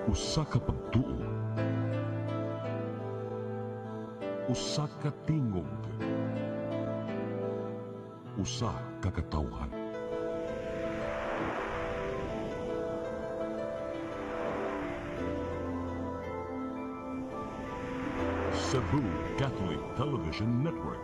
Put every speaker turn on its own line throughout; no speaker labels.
Usa ka pagtuo, usa ka tingog, usa ka katawhan. Cebu Catholic Television Network.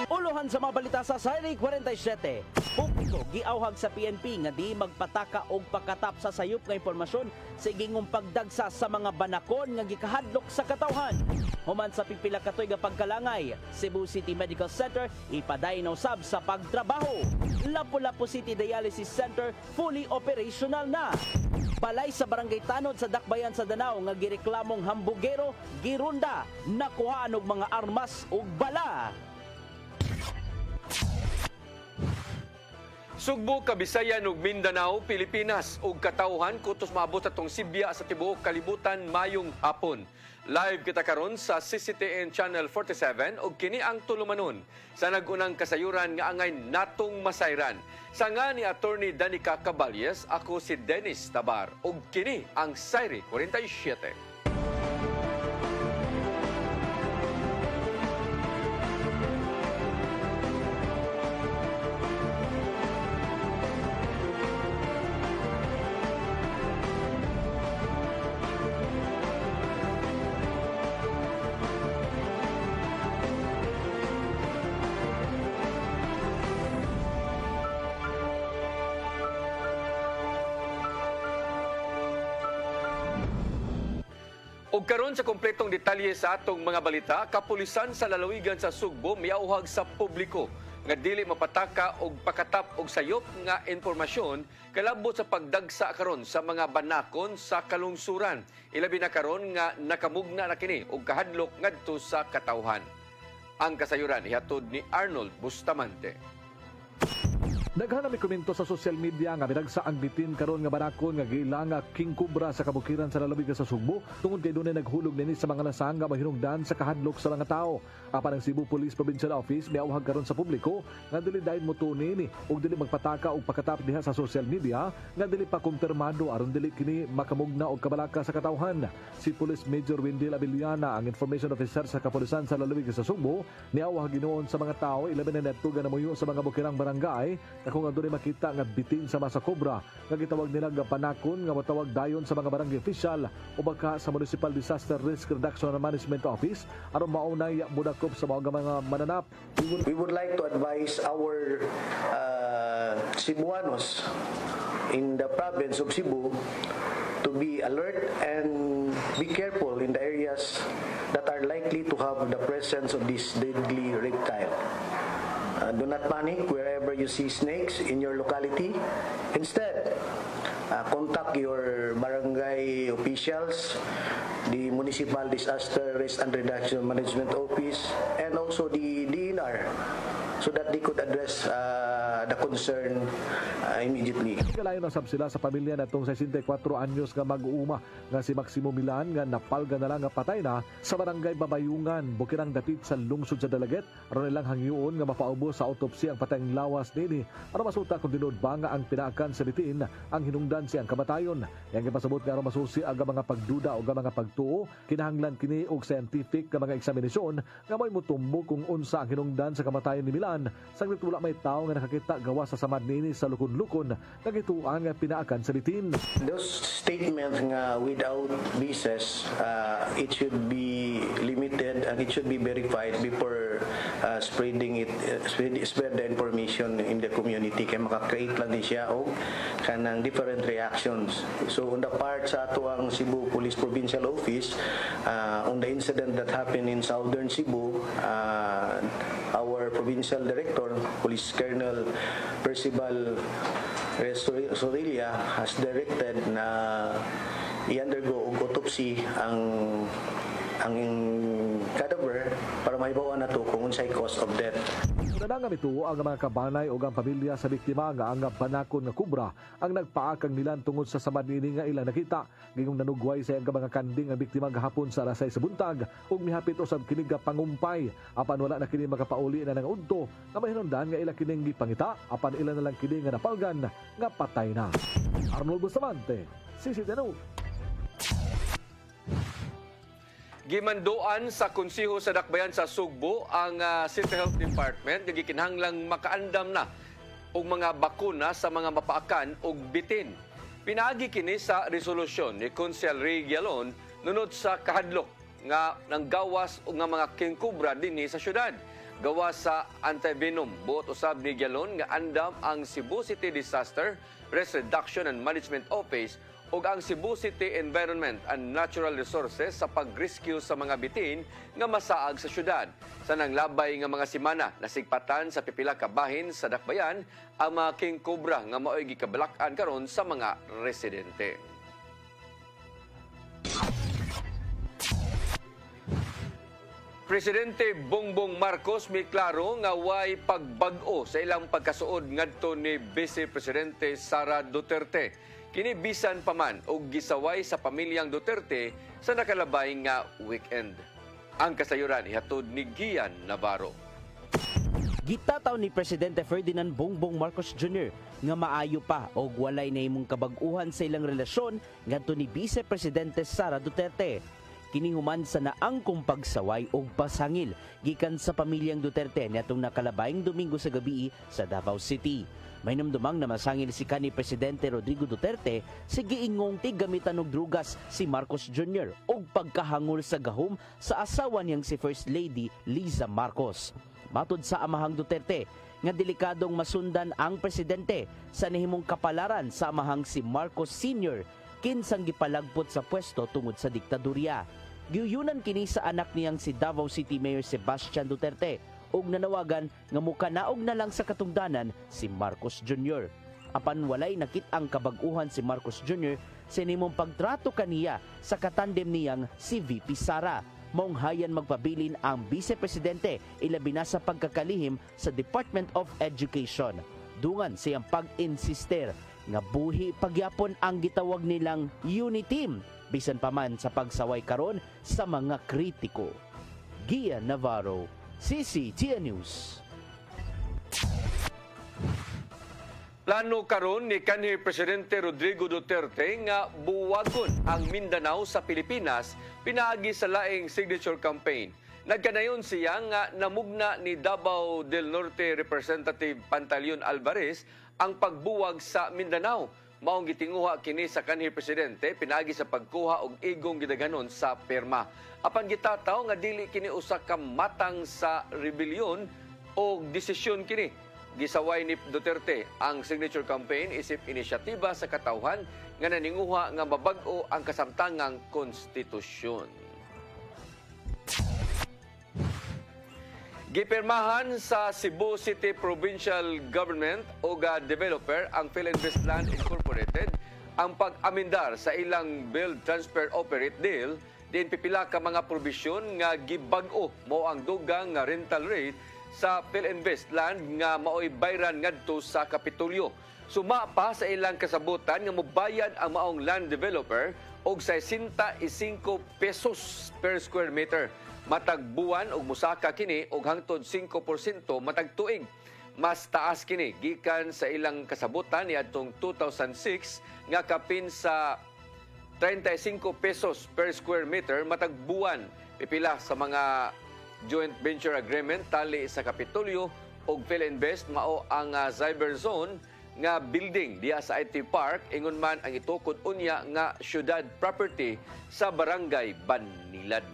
Uluhan sa mga balita sa Sayri 47. Publiko giawhag sa PNP nga di magpataka og pakatap sa sayop nga impormasyon sa gingong pagdagsa sa mga banakon nga gikahadlok sa katawhan. Human sa pipila ka tuig nga pagkalangay, Cebu City Medical Center ipaday na usab sa pagtrabaho. Lapu-Lapu City Dialysis Center fully operational na. Balay sa Barangay Tanod sa Dakbayan sa Danao nga gireklamong hambugero girunda nakuhaan og mga armas ug bala.
Sugbo, Kabisayan ug Mindanao, Pilipinas ug katawhan kutos maabot atong Sibya sa tibuok kalibutan mayong hapon. Live kita karon sa CCTN Channel 47 ug kini ang tulumanon sa nagunang kasayuran nga angay natong masayran. Sa nga ni Attorney Danica Caballes, ako si Dennis Tabar ug kini ang Sayri 47. Og karon sa kompletong detalye sa atong mga balita, kapulisan sa lalawigan sa Sugbo miauhag sa publiko nga dili mapataka og pakatap og sayop nga impormasyon kalabot sa pagdagsa karon sa mga banakon sa kalungsuran. Ilabi na karon nga nakamugna na kini og kahadlok ngadto sa katawhan. Ang kasayuran ihatod ni Arnold Bustamante.
Daghan na may komento sa social media nga binagsa ang bitin karon nga banakon nga giilanga King Cobra sa kabukiran sa lalawigan sa Sugbo tungod kay dunay naghulog nini sa mga lasang nga mahinungdan sa kahadlok sa mga tao. Apan ang Cebu Police Provincial Office miawhag karon sa publiko nga dili dayon motuni ni ug dili magpataka og pakatap diha sa social media nga dili pa kumpirmado aron dili kini makamugna og kabalaka sa katawhan. Si Police Major Wendell Abiliana, ang information officer sa kapulisan sa lalawigan sa Sugbo, niawhag ginoon sa mga tao ilabi na natugan na muyo sa mga bukirang barangay kung nga doon makita nga bitin sa masa Cobra nga gitawag nila nga panakon nga matawag dayon sa mga barangay official o baka sa Municipal Disaster Risk Reduction and Management Office aron maunay budakop sa mga mananap.
We would like to advise our Cebuanos in the province of Cebu to be alert and be careful in the areas that are likely to have the presence of this deadly reptile. Do not panic wherever you see snakes in your locality. Instead, contact your barangay officials, the Municipal Disaster Risk and Reduction Management Office, and also the DNR so that they could address the concern immediately.
Kalayo na sab sila sa pamilya natong 64 anyos nga mag-uuma nga si Maximo Milan nga napalga na lang nga patay na sa barangay Babayungan, bukirang dapit sa lungsod sa Dalaget aron ilang hangyoon nga mapaubos sa autopsy ang patayng lawas nini aron masuta kung tinud ba nga ang pinaakan sa bitin ang hinungdan siyang kamatayon. Yang gipasabot nga aron masusi ang mga pagduda o mga pagtuo kinahanglan kini og scientific nga mga eksaminasyon nga may mutumbo kung unsa ang hinungdan sa kamatayon ni Milan. Saglit wala may tao nga nakakita gawas sa samad nini sa lukon-lukon nagituang nga pinaakan sa bitin.
Those statements nga without basis, it should be limited and it should be verified before spreading it, spread the information in the community kay maka-create lang din siya og kanang different reactions. So on the part sa ato ang Cebu Police Provincial Office, on the incident that happened in Southern Cebu, our Provincial Director, Police Colonel Percival Sorilla has directed na i-undergo og autopsy ang ang cadaver para mahibawan na to kung unsay cause of death.
Una nga mituo ang mga kabanay o ang pamilya sa biktima nga ang banakon nga kubra ang nagpaakang nilan tungod sa samad niini nga ilang nakita. Gingong nanugway sa ang mga kanding ang biktima gahapon sa alas 6 sa buntag ug mihapit usab kini nga pangumpay apan wala na kini makapauli na nga udto nga mahinungdan nga ila kining gipangita apan ila na lang kini nga napalgan nga patay na. Arnold Bustamante, CCTV.
Gimandoan sa konsiho sa Dakbayan sa Sugbo ang City Health Department nga gikinahanglang makaandam na og mga bakuna sa mga mapaakan og bitin. Pinaagi kini sa resolusyon ni Consel Ray Gialon nunod sa kahadlok nga nanggawas og nga mga kingkubra dinhi sa syudad. Gawas sa anti-venom, buot usab ni Gialon nga andam ang Cebu City Disaster Risk Reduction and Management Office ug ang Cebu City Environment and Natural Resources sa pag-rescue sa mga bitin nga masaag sa syudad. Sa nanglabay nga mga semana, nasigpatan sa pipila ka bahin sa Dakbayan ang mga king cobra nga mao'y gikabalak-an karon sa mga residente. Presidente Bongbong Marcos may klaro nga way pagbag-o sa ilang pagkasuod ngadto ni Vice Presidente Sara Duterte. Kini bisan pa man og gisaway sa pamilyang Duterte sa nakalabay nga weekend. Ang kasayuran ihatod ni Gian Navarro.
Gitataw ni Presidente Ferdinand Bongbong Marcos Jr. nga maayo pa og walay na imong kabag-uhan sa ilang relasyon ngadto ni Vice Presidente Sara Duterte. Kini human sa naangkong pagsaway og pasangil gikan sa pamilyang Duterte niadtong nakalabayng Domingo sa gabi sa Davao City. May namdumang na masangil si kanhi Presidente Rodrigo Duterte sa giingong tigamitan og drugas si Marcos Jr. og pagkahangol sa gahom sa asawa niyang si First Lady Liza Marcos. Matod sa amahang Duterte nga delikadong masundan ang presidente sa nahimong kapalaran sa amahang si Marcos Sr. kinsang gipalagpot sa pwesto tungod sa diktadurya. Giyunan kini sa anak niyang si Davao City Mayor Sebastian Duterte ug nanawagan nga mukanaog na lang sa katungdanan si Marcos Jr. Apan walay nakit-ang kabag-uhan si Marcos Jr. sa nimong pagtrato kaniya sa katandem niyang si VP Sara. Maong hayan magpabilin ang Vice Presidente ilabi na sa pagkakalihim sa Department of Education. Dungan siyang pag-insister nga buhi pagyapon ang gitawag nilang Uniteam bisan pa man sa pagsaway karon sa mga kritiko. Gian Navarro, CCTN News.
Plano karon ni kanhi Presidente Rodrigo Duterte nga buwagon ang Mindanao sa Pilipinas pinaagi sa laing signature campaign. Nagkanayon siya nga namugna ni Davao del Norte Representative Pantaleon Alvarez ang pagbuwag sa Mindanao. Maong gitinguha kini sa kanhi Presidente pinaagi sa pagkuha og igong gidaganon sa pirma. Apan gitataw nga dili kini usa ka matang sa rebellion o desisyon kini. Gisaway ni Duterte ang signature campaign isip inisyatiba sa katawhan nga naninguha nga mabag-o ang kasamtangang konstitusyon. Gipirmahan sa Cebu City Provincial Government o developer ang Philinvest Land Incorporated ang pag-amendar sa ilang Build Transfer Operate deal din pipila ka mga probisyon nga gibag-o mo ang dugang nga rental rate sa Philinvest Land nga maoy bayran ngadto sa Kapitolyo. Suma pa sa ilang kasabutan nga mobayad ang maong land developer og 65 pesos per square meter. Matag buwan og musaka kini og hangtod 5% matag tuig. Mas taas kini gikan sa ilang kasabutan niadtong 2006 nga kapin sa 35 pesos per square meter matag buwan. Pipila sa mga joint venture agreement tali sa Kapitolyo og Philinvest mao ang Cyberzone nga building diya sa IT Park ingon man ang itukod unya nga syudad property sa Barangay Banilad.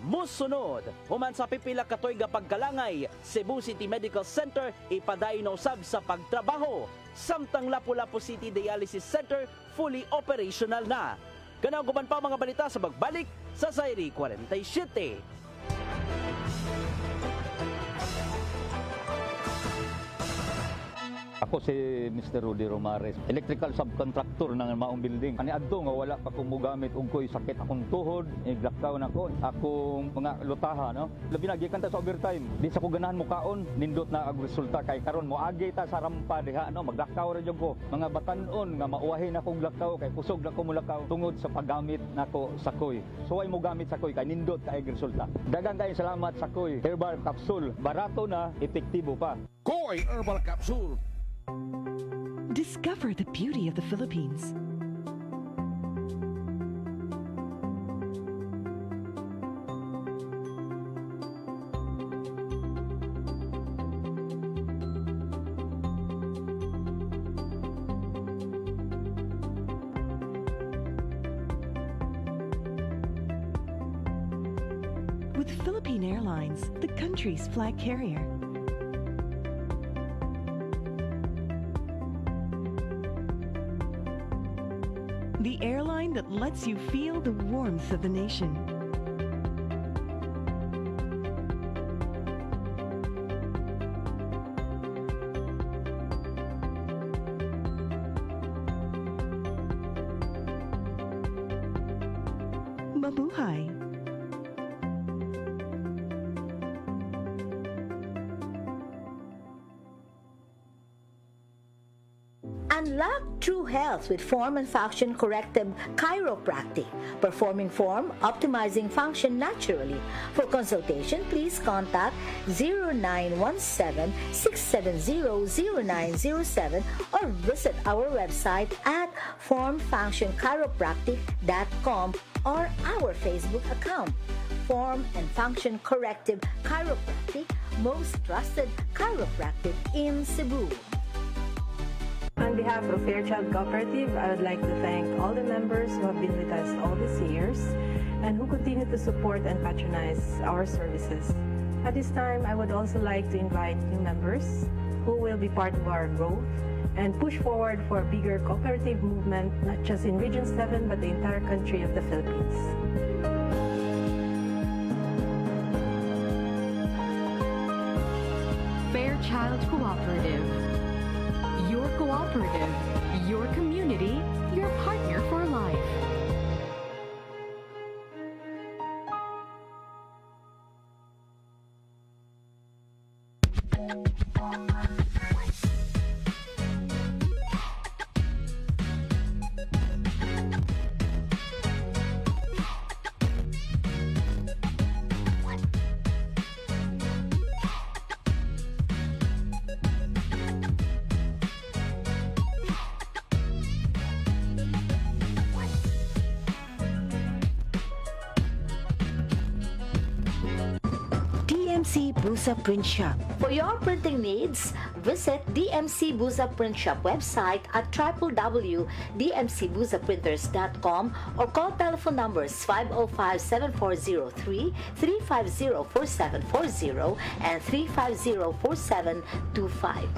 Musunod, human sa pipila katoy nga pagkalangay, Cebu City Medical Center ipadayon na usab sa pagtrabaho. Samtang Lapu-Lapu City Dialysis Center fully operational na. Kanang guban pa mga balita sa magbalik sa Sayri 47.
Ako si Mr. Rudy Romares, electrical subcontractor ng maong building. Ani adto nga wala pa ko mogamit og ko'y sakit akong tuhod, iglakaw na ko, akong mga lutaha, no. Labi na gikan ta sa overtime. Di sa ko ganahan mo kaon, nindot na ang resulta kay karon moagi ta sa rampa diha, no. Maglakaw ra jud ko. Mga batan-on nga mauwahin akong lakaw kay kusog na ko mulakaw tungod sa paggamit nako sa koy. So ay mo gamit sa koy kay nindot kay resulta. Daghang kay salamat sa koy herbal capsule. Barato na, epektibo pa.
Koy Herbal Capsule.
Discover the beauty of the Philippines. With Philippine Airlines, the country's flag carrier. The airline that lets you feel the warmth of the nation. Mabuhay!
Unlock true health with Form and Function Corrective Chiropractic. Performing form, optimizing function naturally. For consultation, please contact 0917-670-0907 or visit our website at formfunctionchiropractic.com or our Facebook account. Form and Function Corrective Chiropractic, most trusted chiropractic in Cebu.
On behalf of Fairchild Cooperative, I would like to thank all the members who have been with us all these years and who continue to support and patronize our services. At this time, I would also like to invite new members who will be part of our growth and push forward for a bigger cooperative movement, not just in Region 7, but the entire country of the Philippines.
Fairchild Cooperative. Your cooperative, your community, your partner for life.
DMC Busa Print Shop. For your printing needs, visit DMC Busa Print Shop website at www.dmcbusaprinters.com or call telephone numbers 505-7403, 350-4740, and 350-4725.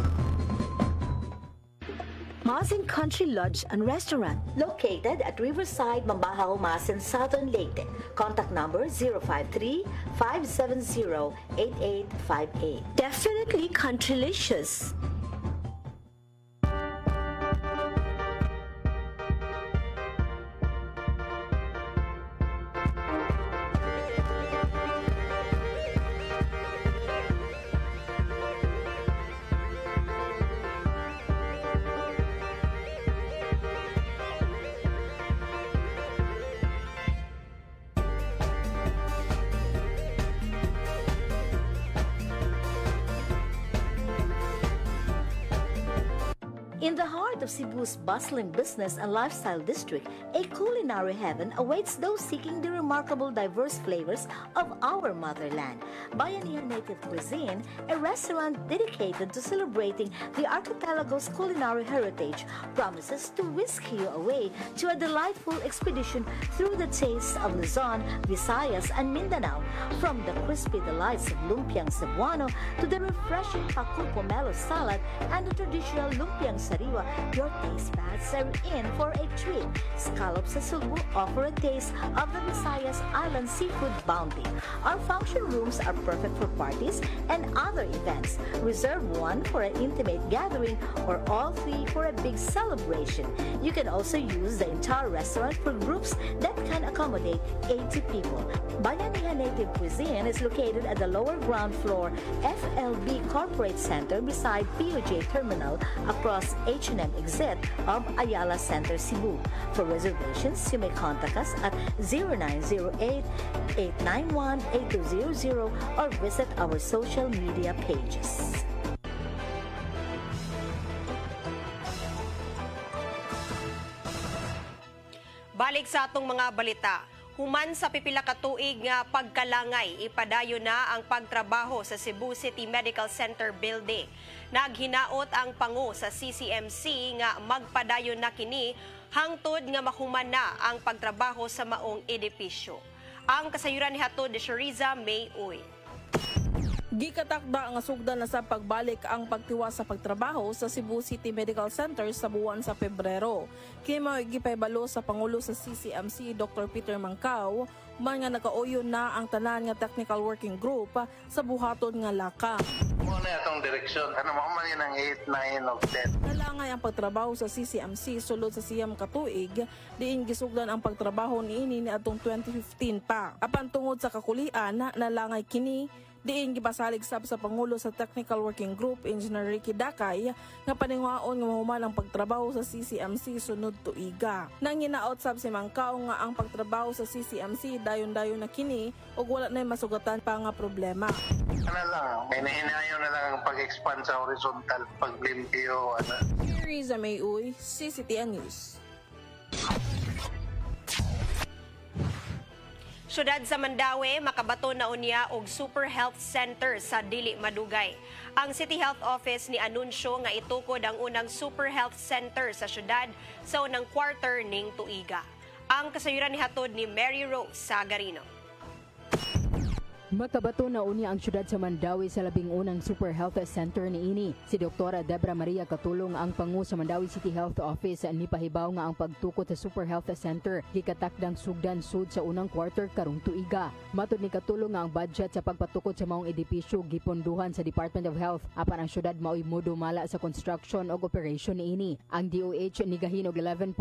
Masin Country Lodge and Restaurant, located at Riverside, Mambahaw, Masin, Southern Leyte. Contact number 053-570-8858. Definitely countrylicious. In the heart of Cebu's bustling business and lifestyle district, a culinary heaven awaits those seeking the remarkable diverse flavors of our motherland. Bayanihan Native Cuisine, a restaurant dedicated to celebrating the archipelago's culinary heritage, promises to whisk you away to a delightful expedition through the tastes of Luzon, Visayas, and Mindanao. From the crispy delights of lumpiang cebuano to the refreshing paku pomelo salad and the traditional lumpiang sariwa Your taste buds are in for a treat. Scallops sa Cebu offer a taste of the Visayas Island seafood bounty. Our function rooms are perfect for parties and other events. Reserve one for an intimate gathering or all three for a big celebration. You can also use the entire restaurant for groups that can accommodate 80 people. Bayanihan Native Cuisine is located at the lower ground floor FLB Corporate Center beside POJ Terminal across H&M exit of Ayala Center, Cebu. For reservations, you may contact us at 0908-891-8200 or visit our social media pages.
Balik sa atong mga balita. Human sa pipila ka tuig nga pagkalangay, ipadayon na ang pagtrabaho sa Cebu City Medical Center Building. Naghinaot ang pangu sa CCMC nga magpadayon na kini hangtod nga mahuman na ang pagtrabaho sa maong edipisyo. Ang kasayuran ni hatod ni Shariza May Uy.
Gikatakda nga sugdan na sa pagbalik ang pagtiwas sa pagtrabaho sa Cebu City Medical Center sa buwan sa Pebrero. Kini mao gipaybalo sa Pangulo sa CCMC Dr. Peter Mancao man nga nakauyon na ang tanan nga technical working group sa buhaton nga laka.
Muna itong direksyon, ano man yun ang 8, 9 of 10.
Nalangay ang pagtrabaho sa CCMC sulod sa siyam katuig, diin gisugdan ang pagtrabaho niini ni atong 2015 pa. Apan tungod sa kakulian, nalangay kini diin gipasalig sab sa Pangulo sa Technical Working Group Engineer Ricky Dakay nga paningwaon nga mahuman ang pagtrabaho sa CCMC sunod tuiga. Nang ginaot sab si Mancao nga ang pagtrabaho sa CCMC dayon-dayon na kini ug wala nay masugatan pa nga problema.
Ano lang, may nahinayo na lang ang pag-expand sa horizontal, paglimpyo, ano.
Shariza May Uy, CCTN News.
Syudad sa Mandaue, makabato na unya og Super Health Center sa Dili Madugay. Ang City Health Office ni anunsyo nga itukod ang unang Super Health Center sa syudad sa unang quarter ning tuiga. Ang kasayuran ni hatod ni Mary Rose Sagarino.
Makabato na unya ang syudad sa Mandaue sa labing unang Super Health Center niini. Si Dr. Debra Maria Katulong ang pangu sa Mandaue City Health Office ni pahibaw nga ang pagtukod sa Super Health Center gikatakdang sugdan sud sa unang quarter karong tuiga. Matud ni Katulong nga ang budget sa pagpatukod sa maong edipisyo giponduhan sa Department of Health apan ang syudad mao'y modumala sa construction ug operation niini. Ang DOH nigahin og 11.5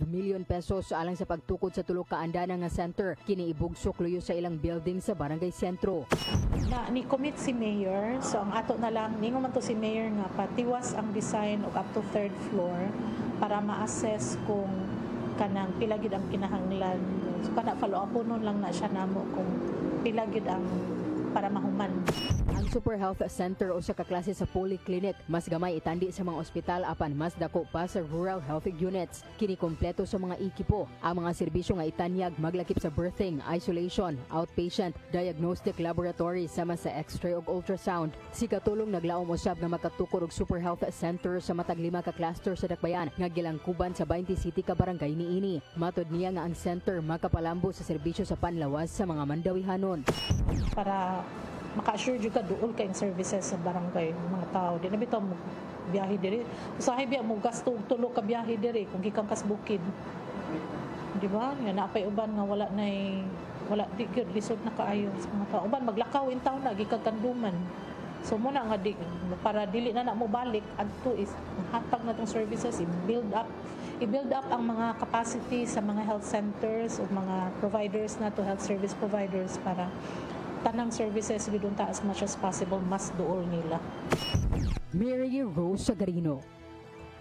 million pesos alang sa pagtukod sa tulo ka andana nga center kini ibugsok luyo sa ilang building sa Barangay Center.
Na ni-commit si Mayor, so ang ato na lang, ningon man to si Mayor nga patiwas ang design og up to 3rd floor para ma-assess kung kanang pila gid ang kinahanglan. So kana follow-up nun lang na siya namo kung pila gid ang para mahuman.
Ang Super Health Center o sa kaklase sa polyclinic, mas gamay itandi sa mga ospital apan mas dako pa sa rural health units. Kini kompleto sa mga ekipo. Ang mga serbisyo nga itanyag maglakip sa birthing, isolation, outpatient, diagnostic laboratory sama sa x-ray ug ultrasound. Si Katulong naglaom usab nga makatukod og Super Health Center sa matag 5 ka cluster sa Dakbayan nga gilangkuban sa 20 city ka barangay niini. Matud niya nga ang center makapalambo sa serbisyo sa panlawas sa mga Mandawihanon.
Para maka-assure juga duol kay services sa barangay mga tao. Di na bitaw mo biyahe diri. Usahay biya mo gasto og tulo ka biyahe diri kung gikan kas bukid. Di ba? Nga napay uban nga wala di gyud lisod na kaayo sa mga tao. Uban maglakaw in taon na gikan kanduman. So muna nga para dili na mo balik adto is hatag na tong services i-build up ang mga capacity sa mga health centers o mga providers na to health service providers para tanang services gidunta as much as possible mas duol nila.
Mary Rose Sagarino,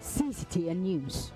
CCTN News.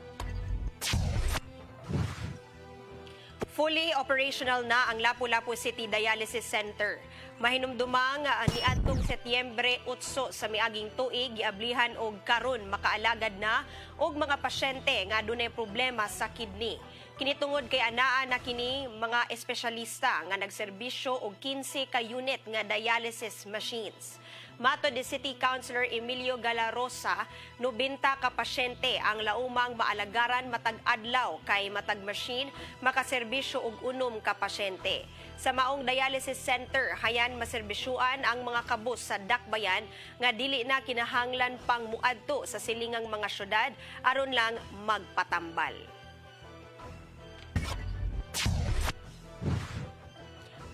Fully operational na ang Lapu-Lapu City Dialysis Center. Mahinumdumang niadtong Setyembre 8 sa miaging tuig giablihan og karon makaalagad na og mga pasyente nga adunay problema sa kidney. Kinitungod kay anaa na kini mga espesyalista nga nagserbisyo og 15 ka unit nga dialysis machines. Mato de City Councilor Emilio Galarosa, 90 ka pasyente ang laumang maalagaran matag adlaw kay matag machine makaserbisyo og unom ka pasyente. Sa maong dialysis center, hayan maserbisyuan ang mga kabus sa Dakbayan nga dili na kinahanglan pang muadto sa silingang mga syudad aron lang magpatambal.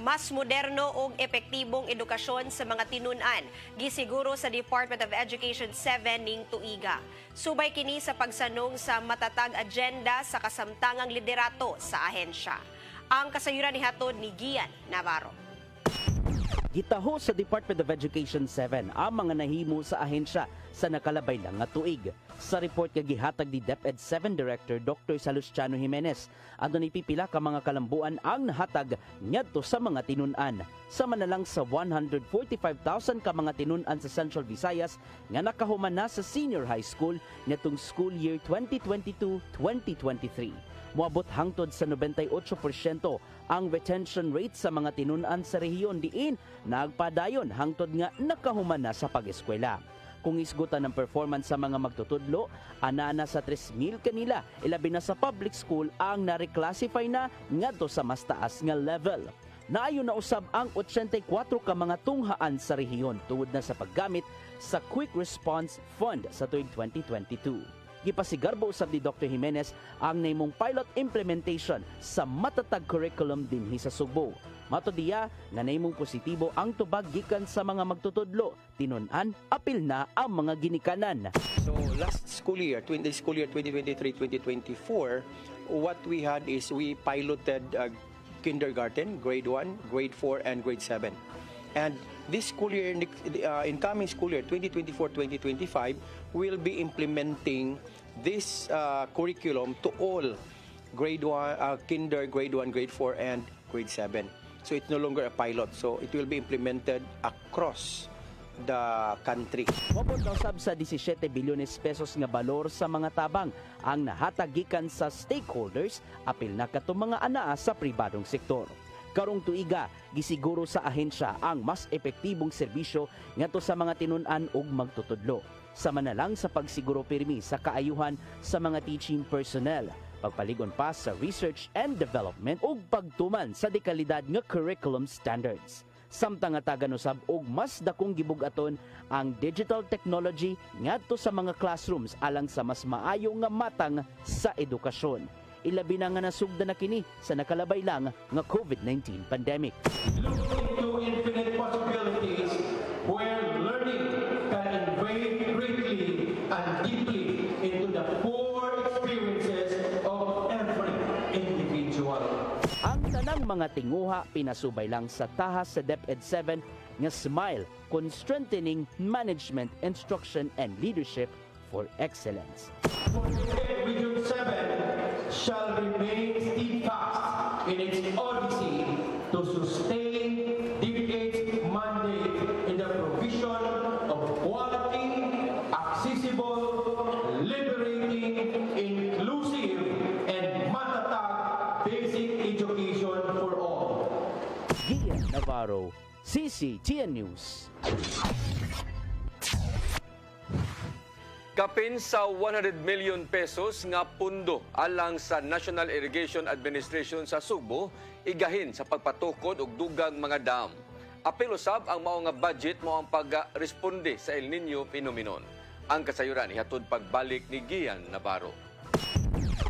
Mas moderno ug epektibong edukasyon sa mga tinunan, gisiguro sa Department of Education 7 ning tuiga. Subay kini sa pagsanong sa matatag agenda sa kasamtangang liderato sa ahensya. Ang kasayuran ni hatod ni Gian Navarro.
Gitaho sa Department of Education 7 ang mga nahimo sa ahensya sa nakalabay lang nga tuig. Sa report nga gihatag ni DepEd 7 Director Dr. Salustiano Jimenez, adto ni pipila ka mga kalambuan ang nahatag ngadto sa mga tinunan. Sama na lang sa 145,000 ka mga tinunan sa Central Visayas nga nakahuman na sa senior high school nitong school year 2022-2023. Moabot hangtod sa 98% ang retention rate sa mga tinunan sa rehiyon diin nagpadayon hangtod nga nakahuman na sa pag-eskwela. Kung isgutan ng performance sa mga magtutudlo, ana sa 3,000 kanila, ilabi na sa public school ang na-reclassify na ngadto sa mas taas nga level. Naayon na usab ang 84 ka mga tunghaan sa rehiyon tungod na sa paggamit sa Quick Response Fund sa tuig 2022. Gipasigarbo usab ni Dr. Jimenez ang naimong pilot implementation sa matatag curriculum dinhi sa Sugbo. Mato diya nga naimong positibo ang tubag gikan sa mga magtutudlo, tinunan apil na ang mga ginikanan.
So last school year, school year 2023-2024, what we had is we piloted kindergarten, grade 1, grade 4, and grade 7. And this school year, incoming school year 2024-2025, we'll be implementing this curriculum to all grade 1, kinder, grade 1, grade 4, and grade 7. So it's no longer a pilot. So it will be implemented across the country.
Mabot na usab sa 17 bilyones pesos nga balor sa mga tabang ang nahatagikan sa stakeholders apil na kato mga anaa sa pribadong sektor. Karong tuiga, gisiguro sa ahensya ang mas epektibong serbisyo ngadto sa mga tinunan ug magtutudlo. Sama na lang sa pagsiguro pirmi sa kaayuhan sa mga teaching personnel, pagpaligon pa sa research and development ug pagtuman sa dekalidad nga curriculum standards. Samtang tagan usab og mas dakong gibugaton ang digital technology ngadto sa mga classrooms alang sa mas maayo nga matang sa edukasyon. Ilabi na nga nasugda na kini sa nakalabay lang nga COVID-19 pandemic.
Look into infinite possibilities where learning can invade greatly and deeply into the core experiences of every individual.
Ang tanang mga tinguha pinasubay lang sa tahas sa DepEd 7 nga smile kon strengthening management, instruction, and leadership for excellence.
Region 7 shall remain steadfast in its odyssey to sustain DepEd's mandate in the provision of quality, accessible, liberating, inclusive, and matatag basic education for all.
Gian Navarro, CCTN News.
Kapin sa 100 million pesos nga pundo alang sa National Irrigation Administration sa Sugbo igahin sa pagpatukod og dugang mga dam. Apil usab ang mao nga budget mao ang pagresponde sa El Nino phenomenon. Ang kasayuran ihatod pagbalik ni Gian Navarro.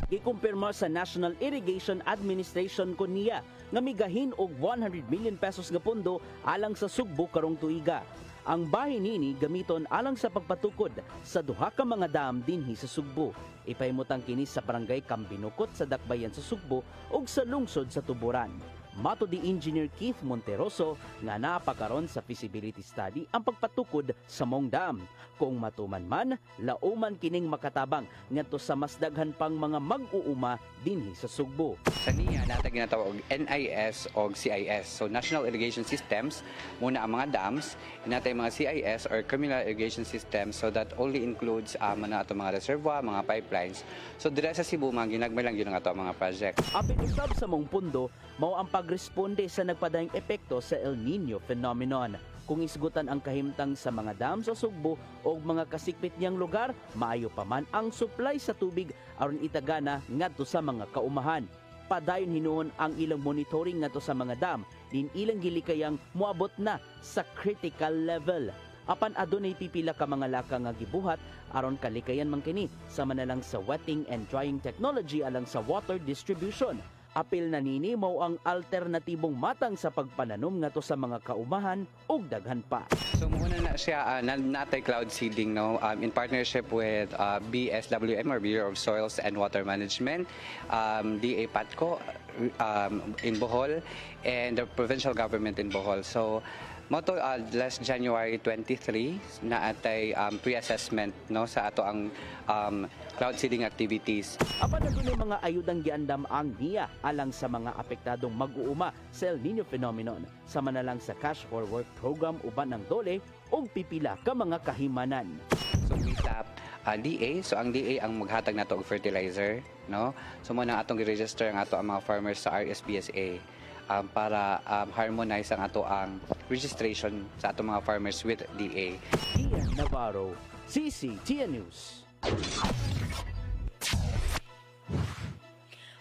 Gikumpirma sa National Irrigation Administration kuniya nga migahin og 100 million pesos nga pundo alang sa Sugbo karong tuiga. Ang bahin nini gamiton alang sa pagpatukod sa duha ka mga dam dinhi sa Sugbo. Ipahimutang kini sa barangay Kambinukot sa Dakbayan sa Sugbo ug sa lungsod sa Tuburan. Mato di Engineer Keith Monteroso nga napakaron sa feasibility study ang pagpatukod sa mong dam. Kung matuman man, lauman kining makatabang ngadto sa mas daghan pang mga mag-uuma dinhi sa Sugbo.
Sa niya natag ginatawag NIS o CIS. So National Irrigation Systems muna ang mga dams, natay mga CIS or Communal Irrigation Systems, so that only includes mga ato mga reservoir, mga pipelines. So dire sa Cebu mga ginagmay lang yun ang ato mga project.
Apil usab sa mong pundo, mao ang pagresponde sa nagpadayong epekto sa El Nino phenomenon. Kung isgutan ang kahimtang sa mga dam sa Sugbo o mga kasikpit niyang lugar, maayo pa man ang supply sa tubig aron itagana ngadto sa mga kaumahan. Padayon hinuon ang ilang monitoring ngadto sa mga dam, din ilang gilikayang moabot na sa critical level. Apan adunay pipila ka mga laka nga gibuhat aron kalikayan man kini sama na lang sa wetting and drying technology alang sa water distribution. Apil na nini mao ang alternatibong matang sa pagpananom ngadto sa mga kaumahan ug daghan pa.
So muna na siya natay cloud seeding in partnership with BSWM or Bureau of Soils and Water Management, DA PATCO in Bohol, and the provincial government in Bohol. So moto last January 23 na atay pre-assessment sa ato ang cloud seeding activities.
Apan adunay mga ayudang giandam ang NIA alang sa mga apektadong mag-uuma sa El Nino phenomenon, sama na lang sa Cash for Work program uban ng DOLE ug pipila ka mga kahimanan.
So we tap DA, so ang DA ang maghatag nato og fertilizer, So mo na atong gi-register ang ato ang mga farmers sa RSBSA. Para harmonize ang ato ang registration sa ato mga farmers with DA.
Ian Navarro, CCTN News.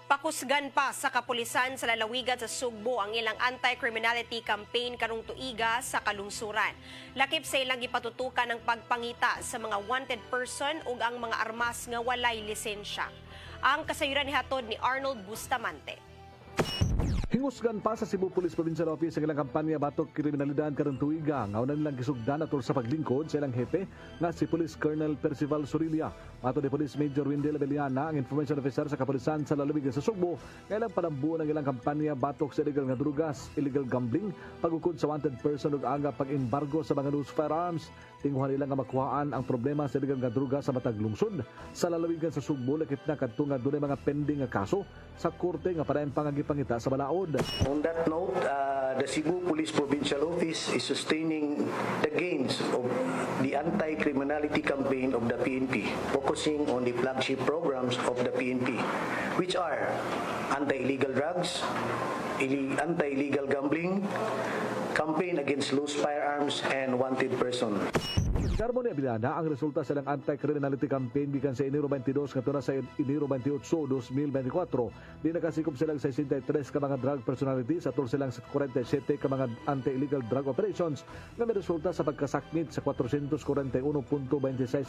Pakusgan pa sa kapulisan sa lalawigan sa Sugbo ang ilang anti-criminality campaign karong tuiga sa kalungsuran. Lakip sa ilang gipatutukan ang pagpangita sa mga wanted person ug ang mga armas nga walay lisensya. Ang kasayuran ni hatod ni Arnold Bustamante.
Hingusgan pa sa Cebu Police Provincial Office ang ilang kampanya batok kriminalidad karong tuiga. Ngauna nilang gisugdan atol sa paglingkod sa ilang hepe nga si Police Colonel Percival Surilia. Mato ni Police Major Windel Abeliana, ang information officer sa kapulisan sa lalawigan sa Sugbo, kailang panambuo ng ilang kampanya batok sa illegal nga drugas, illegal gambling, pagukod sa wanted person ug aga pag-embargo sa mga loose firearms. Tinguhan nila nga makuhaan ang problema sa illegal nga drugas sa matag lungsod. Sa lalawigan sa Sugbo, lakip na kadto nga dunay mga pending nga kaso sa korte nga parayon pangagipangita sa balaod.
On that note, the Cebu Police Provincial Office is sustaining the gains of the anti-criminality campaign of the PNP, focusing on the flagship programs of the PNP, which are anti-illegal drugs, anti-illegal gambling, campaign against loose firearms, and wanted person.
Karmo ni Abiliana ang resulta sa ilang anti-criminality campaign gikan sa Enero 22 ngadto na sa Enero 28, 2024. Di nakasikop silang 63 ka mga drug personalities atol silang 47 ka mga anti-illegal drug operations nga may resulta sa pagkasakmit sa 441.26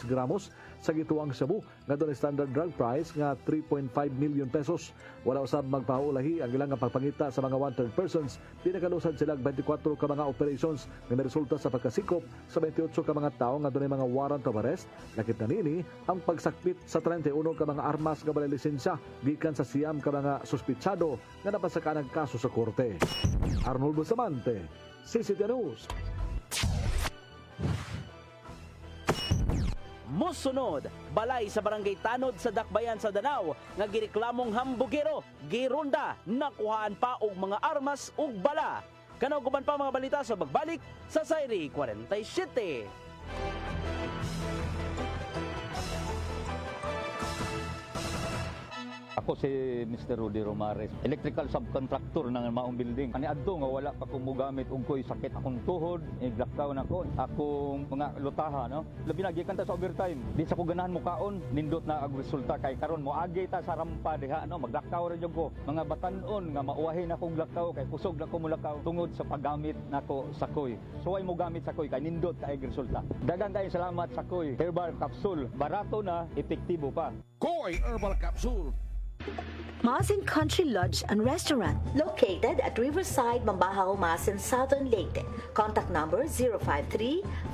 gramos sa gituang sabu nga doon standard drug price nga 3.5 million pesos. Wala usab magpaulahi ang ilang pagpangita sa mga wanted persons. Di nakalusad silang 24 ka mga operations nga may resulta sa pagkasikop sa 28 ka mga tao nga doon mga warrant of arrest. Lakip na nini ang pagsakpit sa 31 ka mga armas nga balay lisensya gikan sa siyam ka mga suspitsado nga napasaka ng kaso sa korte. Arnold Bustamante, CCTN News.
Musunod, balay sa barangay Tanod sa Dakbayan sa Danau nga gireklamong hambugero, gironda, nakuhaan pa og mga armas ug bala. Kanaw guban pa mga balita sa pagbalik sa Sayri 47.
Ako si Mr. Rudy Romares, electrical subcontractor ng maong building. Ani adto nga wala pa ko mogamit og koy sakit akong tuhod, iglakaw na ko, akong mga lutaha, Labi na gikan ta sa overtime. Di sa ko ganahan mo kaon, nindot na ang resulta kay karon mo agi ta sa rampa diha, maglakaw ra jud ko. Mga batan-on nga mauwahin akong lakaw kay kusog na ko mulakaw tungod sa paggamit nako sa koy. So ay mo gamit sa koy kay nindot kay resulta. Daghang kay salamat sa koy. Herbal capsule, barato na, epektibo pa.
Koy Herbal Capsule.
Masin Country Lodge and Restaurant, located at Riverside, Mambahaw, Masin, Southern Leyte. Contact number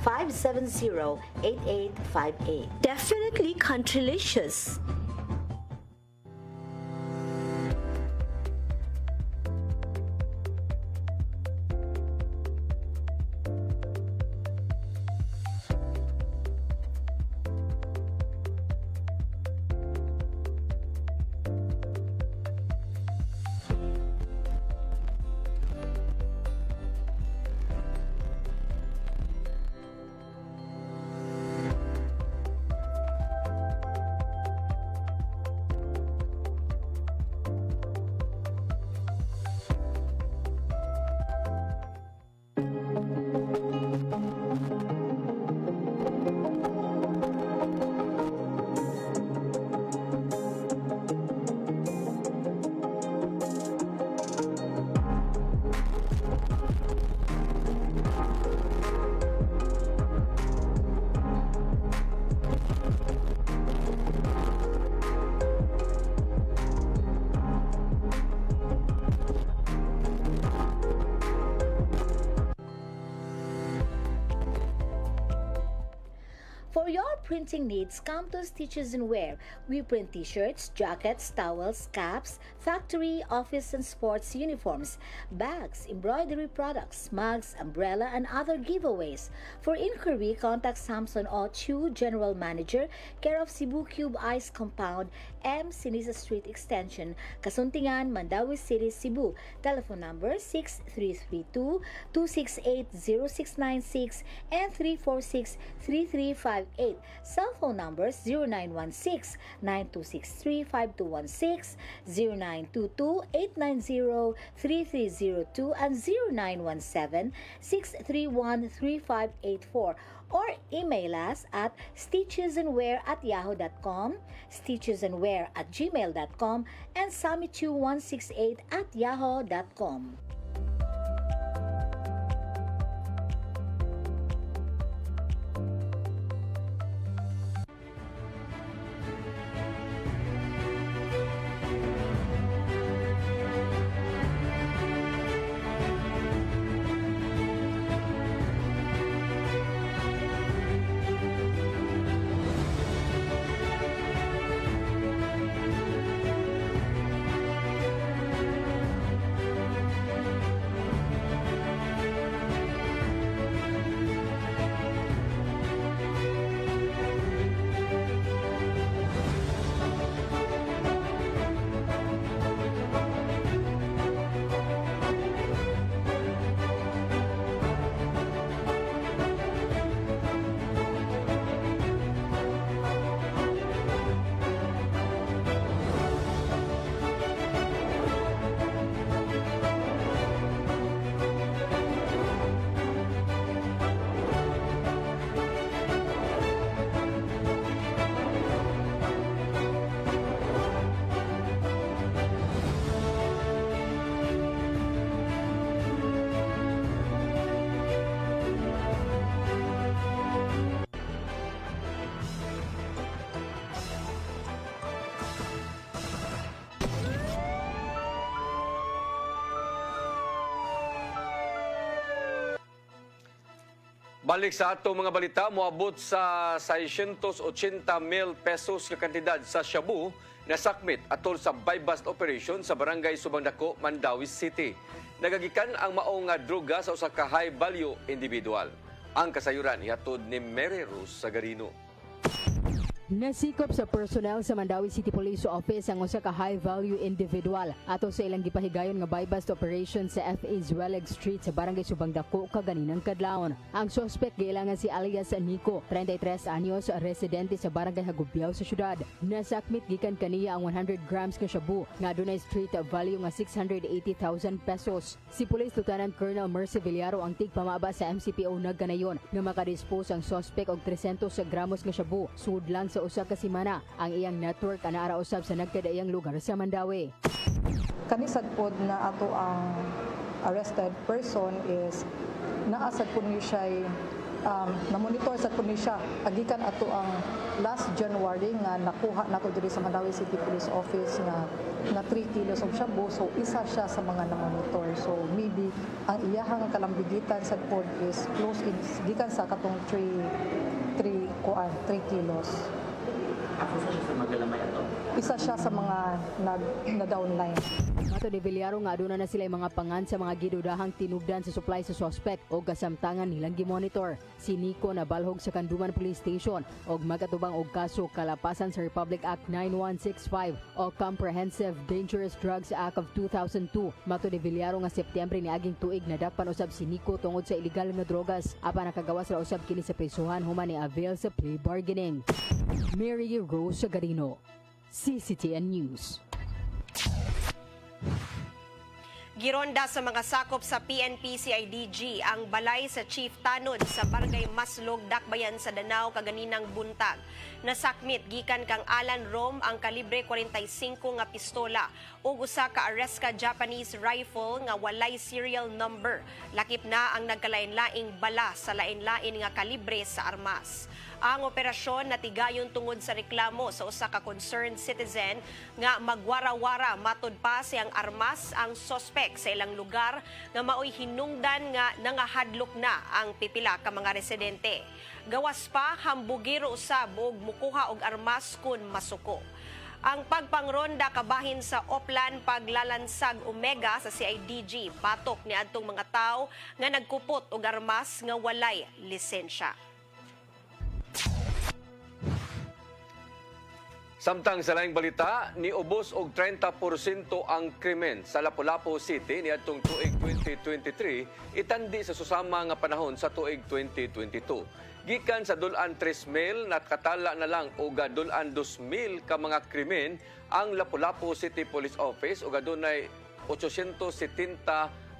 053-570-8858. Definitely countrylicious. printing needs, come to Stitches and Wear. We print t-shirts, jackets, towels, caps, factory, office, and sports uniforms, bags, embroidery products, mugs, umbrella, and other giveaways. For inquiry, contact Samson O. Chu, General Manager, care of Cebu Cube Ice Compound, M. Sinisa Street Extension, Kasuntingan, Mandawi City, Cebu. Telephone number 6332-268-0696 and 346-3358. Cell phone numbers 0916-9263-5216, 0922-890-3302, and 0917-631-3584. Or email us at stitchesandwear@yahoo.com, stitchesandwear@gmail.com, and samichu168@yahoo.com.
Balik sa atong mga balita, moabot sa 680 mil pesos ka kantidad sa shabu na sakmit atol sa buy-bust operation sa barangay Subangdako, Mandawi City. Nagagikan ang maong nga droga sa usa ka high-value individual. Ang kasayuran ihatod ni Mary Rose Sagarino.
Nasikop sa personnel sa Mandawi City Police Office ang usa ka high-value individual ato sa ilang gipahigayon nga buy-bust operation sa F.A. Zweleg Street sa barangay Subangdako kaganinang kadlawon. Ang suspect giilangan si alias Nico, 33 anyos, residente sa barangay Hagubyaw sa syudad. Nasakmit gikan kaniya ang 100 grams nga shabu nga adunay street value nga 680,000 pesos. Si Police Lieutenant Colonel Mercy Villaro ang tigpamaba sa MCPO nagkanayon nga makadispose ang suspect og 300 gramos nga shabu sud lang sa usa ka semana. Ang iyang network anaara usab sa nagkadaiyang lugar sa Mandawi.
Kanisad pod na ato ang arrested person is naasad po niya siya na-monitor sa po niya agikan ato ang last January nga nakuha nato diri sa Mandawi City Police Office nga 3 kilos of shabu, so isa siya sa mga na-monitor. So maybe ang iyahang kalambigitan sa pod is close in gikan sa katong 3 kilos. Isa siya sa mga na-downline.
Mato ni Villaro nga aduna na sila mga pangan sa mga gidudahang tinubdan sa supply sa suspect o kasamtangan nilang gimonitor. Si Nico na balhog sa Kanduman Police Station o magatubang og kaso kalapasan sa Republic Act 9165 o Comprehensive Dangerous Drugs Act of 2002. Mato ni Villaro nga Setyembre ni aging tuig na dakpan usab si Nico tungod sa illegal nga drogas. Apan nakagawas ra usab kini sa prisuhan human ni avail sa plea bargaining. Mary Rose Sagarino, CCTN News.
Gironda sa mga sakop sa PNP-CIDG ang balay sa Chief Tanod sa Barangay Maslog, Dakbayan sa Danao kaganinang buntag. Nasakmit gikan kang Alan Rom ang kalibre 45 nga pistola ug usa ka Aresca Japanese rifle nga walay serial number. Lakip na ang nagkalain-laing bala sa lain-lain nga kalibre sa armas. Ang operasyon natigayon tungod sa reklamo sa usa ka concerned citizen nga magwara-wara matud pa siyang armas ang suspect suspek sa ilang lugar nga maoy hinungdan nga nangahadlok na ang pipila ka mga residente. Gawas pa hambugiro usab og mukuha og armas kun masuko. Ang pagpangronda kabahin sa Oplan paglalansag Omega sa CIDG batok ni adtong mga tawo nga nagkupot og armas nga walay lisensya.
Samtang sa laing balita, niubos og 30% ang krimen sa Lapu-Lapu City niadtong tuig 2023 itandi sa susama nga panahon sa tuig 2022. Gikan sa dulan 3,000 nakatala na lang og dulan 2,000 ka mga krimen ang Lapu-Lapu City Police Office ug adunay 870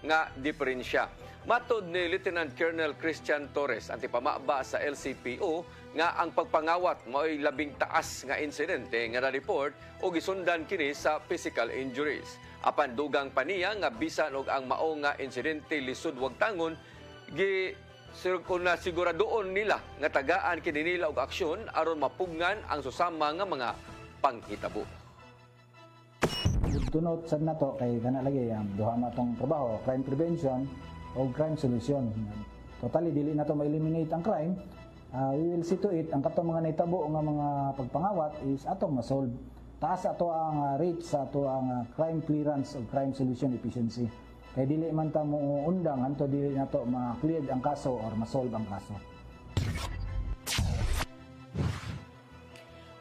nga diferensya. Matod ni Lieutenant Colonel Christian Torres, antipamaba sa LCPO, nga ang pagpangawat mao'y labing taas nga insidente nga na-report o gisundan kini sa physical injuries. Apan dugang paniya nga bisan og ang mao nga insidente lisod wag tangon, kung nasiguradoon nila nga tagaan kini nila og aksyon aron mapugnan ang susama nga mga panghitabo.
Tunod sad nato kay kana lagi ang duha matong trabaho, crime prevention o crime solution. Totally dili nato ma-eliminate ang crime. We will see to it ang katong mga naitabo nga mga pagpangawat is atong ma-solve. Taas ato ang rate sa ato ang crime clearance o crime solution efficiency. Kay dili man ta mo undang anto dili nato ma-clear ang kaso or ma-solve ang kaso.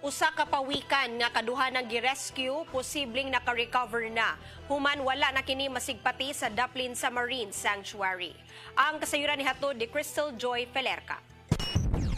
Usa ka pawikan nga kaduha ng gi-rescue, posibleng naka-recover na. Human wala na kini masigpati sa Daplin sa Marine Sanctuary. Ang kasayuran ni hatod ni Crystal Joy Felerca.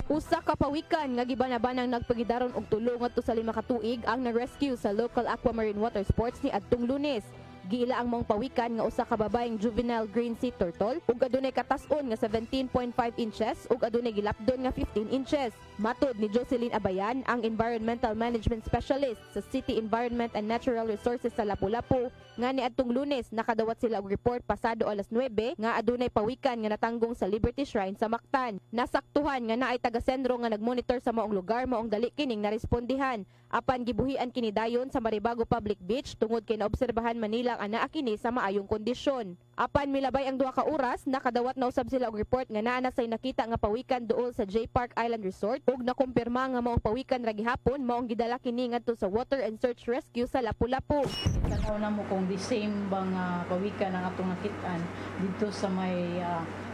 Usa ka pawikan nga gibanabanang nagpagidaron og tulo ngadto sa 5 ka tuig ang na-rescue sa local aquamarine water sports ni adtong Lunes. Giila ang mong pawikan nga usa ka babaeng juvenile green sea turtle ug adunay katas-on nga 17.5 inches ug adunay gilapdon nga 15 inches. Matod ni Jocelyn Abayan, ang Environmental Management Specialist sa City Environment and Natural Resources sa Lapu-Lapu, nga niadtong Lunes nakadawat sila og report pasado alas 9 nga adunay pawikan nga natanggong sa Liberty Shrine sa Mactan. Nasaktuhan nga naay taga-sendro nga nagmonitor sa maong lugar maong dali kining narespondihan. Apan gibuhian kini dayon sa Maribago Public Beach tungod kay naobserbahan Manila ang anaa kini sa maayong kondisyon. Apan milabay ang 2 ka oras, nakadawat na usab sila og report nga naa na say nakita nga pawikan duol sa J Park Island Resort ug nakumpirma nga maong pawikan ra gihapon maong gidala kini ngadto sa Water and Search Rescue sa Lapu-Lapu.
Tanaw na mo kung the same bang pawikan ang atong nakitaan dito sa may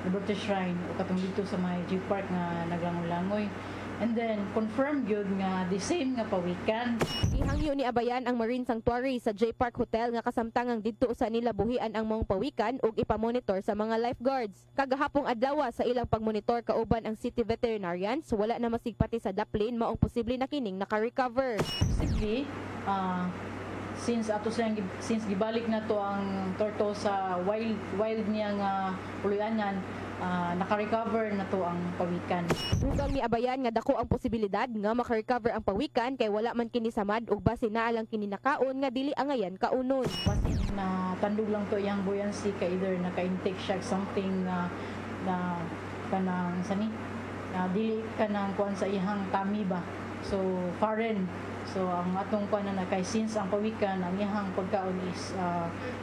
Liberty Shrine o katong dito sa may J Park nga naglangoy-langoy. And then, confirm yun nga the same nga pawikan.
Ihangyo ni Abayan ang Marine Sanctuary sa J Park Hotel nga kasamtangang didto sa nila buhian ang mong pawikan ug ipamonitor sa mga lifeguards. Kagahapong adlaw sa ilang pagmonitor kauban ang city veterinarians, wala na masigpati sa Daplin maong posible na kining naka-recover.
Posible, since gibalik na to ang torto sa wild niya nga puluyanan, naka-recover na to ang pawikan.
Dugang ni Abayan nga dako ang posibilidad nga maka-recover ang pawikan kay wala man kini samad ug basin naa lang kini nakaon nga dili angayan kaunon.
Basin na tandog lang to iyang buoyancy ka either naka-intake siya something na kanang sani dili kanang kuan sa ihang tummy ba. So foreign. So ang atong kuan na kay since ang pawikan ang ihang pagkaon is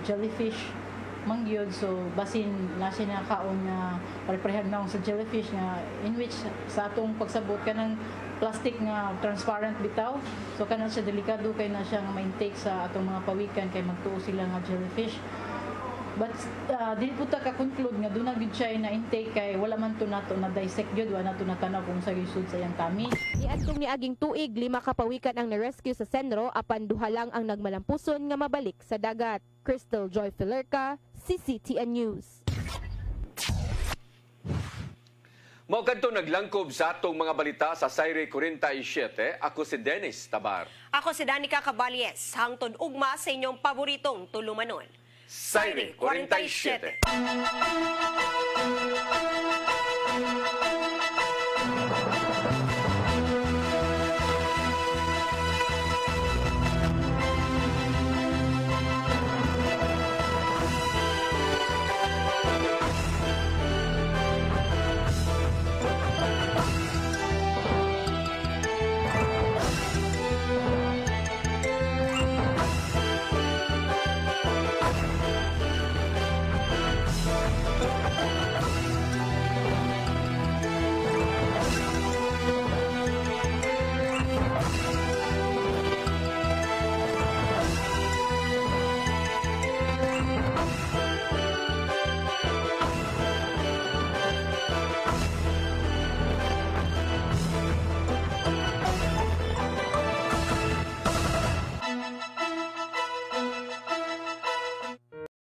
jellyfish mangyod, so basin na siya nakaon na pare-parehan na sa jellyfish nga in which sa atong pagsabot ka ng plastic nga transparent bitaw, so kana siya delikado kay na siya nga ma-intake sa atong mga pawikan kay magtuo sila nga jellyfish. But dili po ta ka-conclude nga doon na gid siya na intake kay wala man to nato na dissect gyud wala nato natanaw kung sa gisud sa iyang tummy.
Niadtong niaging tuig 5 ka pawikan ang na-rescue sa sentro apan duha lang ang nagmalampuson nga mabalik sa dagat. Crystal Joy Felerca, CCTN News.
Mao kadto naglangkob sa atong mga balita sa Sayre 47. Ako si Dennis Tabar.
Ako si Danica Caballes. Hangtod ugma sa inyong paboritong tulumanon.
Sayre 47.